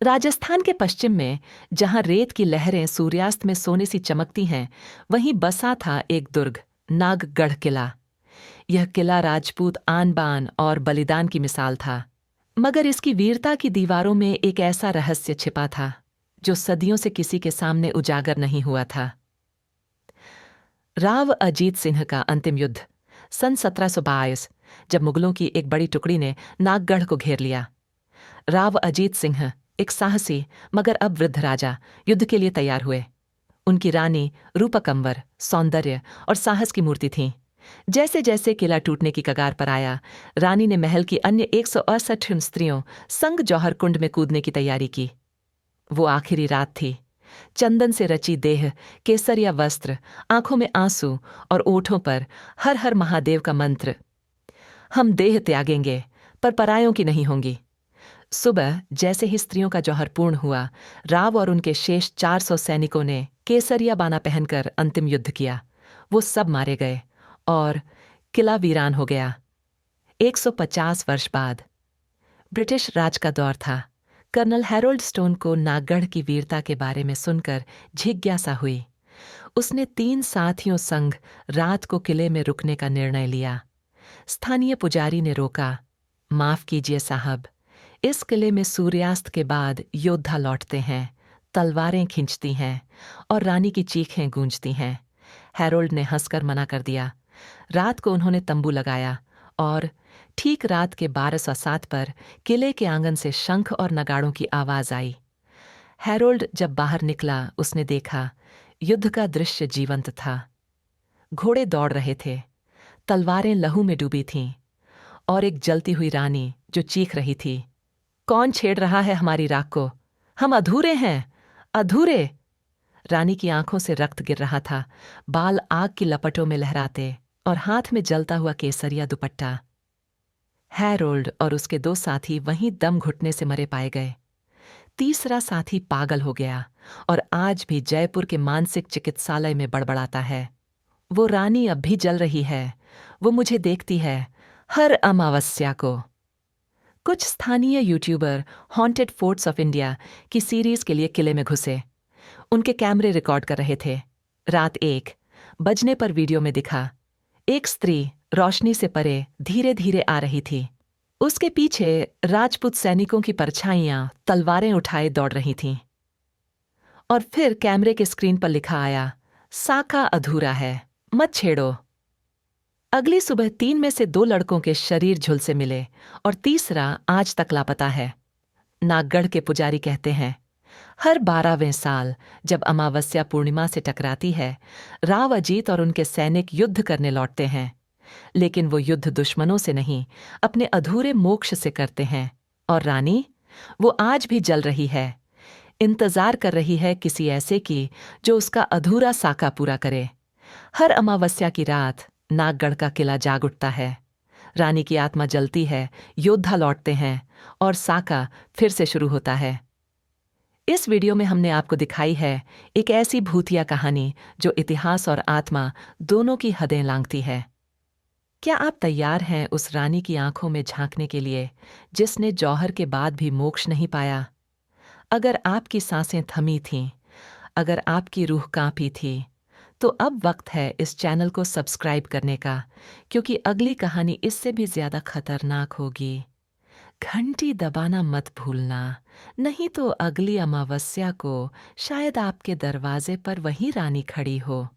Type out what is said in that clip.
राजस्थान के पश्चिम में, जहां रेत की लहरें सूर्यास्त में सोने सी चमकती हैं, वहीं बसा था एक दुर्ग, नागगढ़ किला। यह किला राजपूत आन बान और बलिदान की मिसाल था। मगर इसकी वीरता की दीवारों में एक ऐसा रहस्य छिपा था जो सदियों से किसी के सामने उजागर नहीं हुआ था। राव अजीत सिंह का अंतिम युद्ध सन 1722, जब मुगलों की एक बड़ी टुकड़ी ने नागगढ़ को घेर लिया। राव अजीत सिंह, एक साहसी मगर अब वृद्ध राजा, युद्ध के लिए तैयार हुए। उनकी रानी रूपकंवर, सौंदर्य और साहस की मूर्ति थीं। जैसे जैसे किला टूटने की कगार पर आया, रानी ने महल की अन्य 168 स्त्रियों संग जौहर कुंड में कूदने की तैयारी की। वो आखिरी रात थी। चंदन से रची देह, केसरिया वस्त्र, आंखों में आंसू और ओठों पर हर हर महादेव का मंत्र। हम देह त्यागेंगे पर परायों की नहीं होंगी। सुबह जैसे ही स्त्रियों का जौहर पूर्ण हुआ, राव और उनके शेष 400 सैनिकों ने केसरिया बाना पहनकर अंतिम युद्ध किया। वो सब मारे गए और किला वीरान हो गया। 150 वर्ष बाद ब्रिटिश राज का दौर था। कर्नल हैरोल्ड स्टोन को नागगढ़ की वीरता के बारे में सुनकर जिज्ञासा हुई। उसने 3 साथियों संग रात को किले में रुकने का निर्णय लिया। स्थानीय पुजारी ने रोका, माफ कीजिए साहब, इस किले में सूर्यास्त के बाद योद्धा लौटते हैं, तलवारें खींचती हैं और रानी की चीखें गूंजती हैं। हैरोल्ड ने हंसकर मना कर दिया। रात को उन्होंने तंबू लगाया और ठीक रात के 12:07 पर किले के आंगन से शंख और नगाड़ों की आवाज आई। हैरोल्ड जब बाहर निकला, उसने देखा युद्ध का दृश्य जीवंत था। घोड़े दौड़ रहे थे, तलवारें लहू में डूबी थीं और एक जलती हुई रानी जो चीख रही थी, कौन छेड़ रहा है हमारी राख को? हम अधूरे हैं, अधूरे। रानी की आंखों से रक्त गिर रहा था, बाल आग की लपटों में लहराते और हाथ में जलता हुआ केसरिया दुपट्टा। हैरोल्ड और उसके 2 साथी वहीं दम घुटने से मरे पाए गए। तीसरा साथी पागल हो गया और आज भी जयपुर के मानसिक चिकित्सालय में बड़बड़ाता है। वो रानी अब भी जल रही है, वो मुझे देखती है हर अमावस्या को। कुछ स्थानीय YouTuber haunted forts of India की सीरीज के लिए किले में घुसे। उनके कैमरे रिकॉर्ड कर रहे थे। रात 1 बजने पर वीडियो में दिखा, एक स्त्री रोशनी से परे धीरे धीरे आ रही थी। उसके पीछे राजपूत सैनिकों की परछाइयां तलवारें उठाए दौड़ रही थीं। और फिर कैमरे के स्क्रीन पर लिखा आया, साका अधूरा है, मत छेड़ो। अगली सुबह 3 में से 2 लड़कों के शरीर झुलसे मिले और तीसरा आज तक लापता है। नागगढ़ के पुजारी कहते हैं, हर 12वें साल जब अमावस्या पूर्णिमा से टकराती है, राव अजीत और उनके सैनिक युद्ध करने लौटते हैं। लेकिन वो युद्ध दुश्मनों से नहीं, अपने अधूरे मोक्ष से करते हैं। और रानी, वो आज भी जल रही है, इंतजार कर रही है किसी ऐसे की जो उसका अधूरा साका पूरा करे। हर अमावस्या की रात नागगढ़ का किला जाग उठता है। रानी की आत्मा जलती है, योद्धा लौटते हैं और साका फिर से शुरू होता है। इस वीडियो में हमने आपको दिखाई है एक ऐसी भूतिया कहानी जो इतिहास और आत्मा दोनों की हदें लांघती है। क्या आप तैयार हैं उस रानी की आंखों में झांकने के लिए जिसने जौहर के बाद भी मोक्ष नहीं पाया? अगर आपकी सांसें थमी थीं, अगर आपकी रूह कांपी थी, तो अब वक्त है इस चैनल को सब्सक्राइब करने का, क्योंकि अगली कहानी इससे भी ज्यादा खतरनाक होगी। घंटी दबाना मत भूलना, नहीं तो अगली अमावस्या को शायद आपके दरवाजे पर वही रानी खड़ी हो।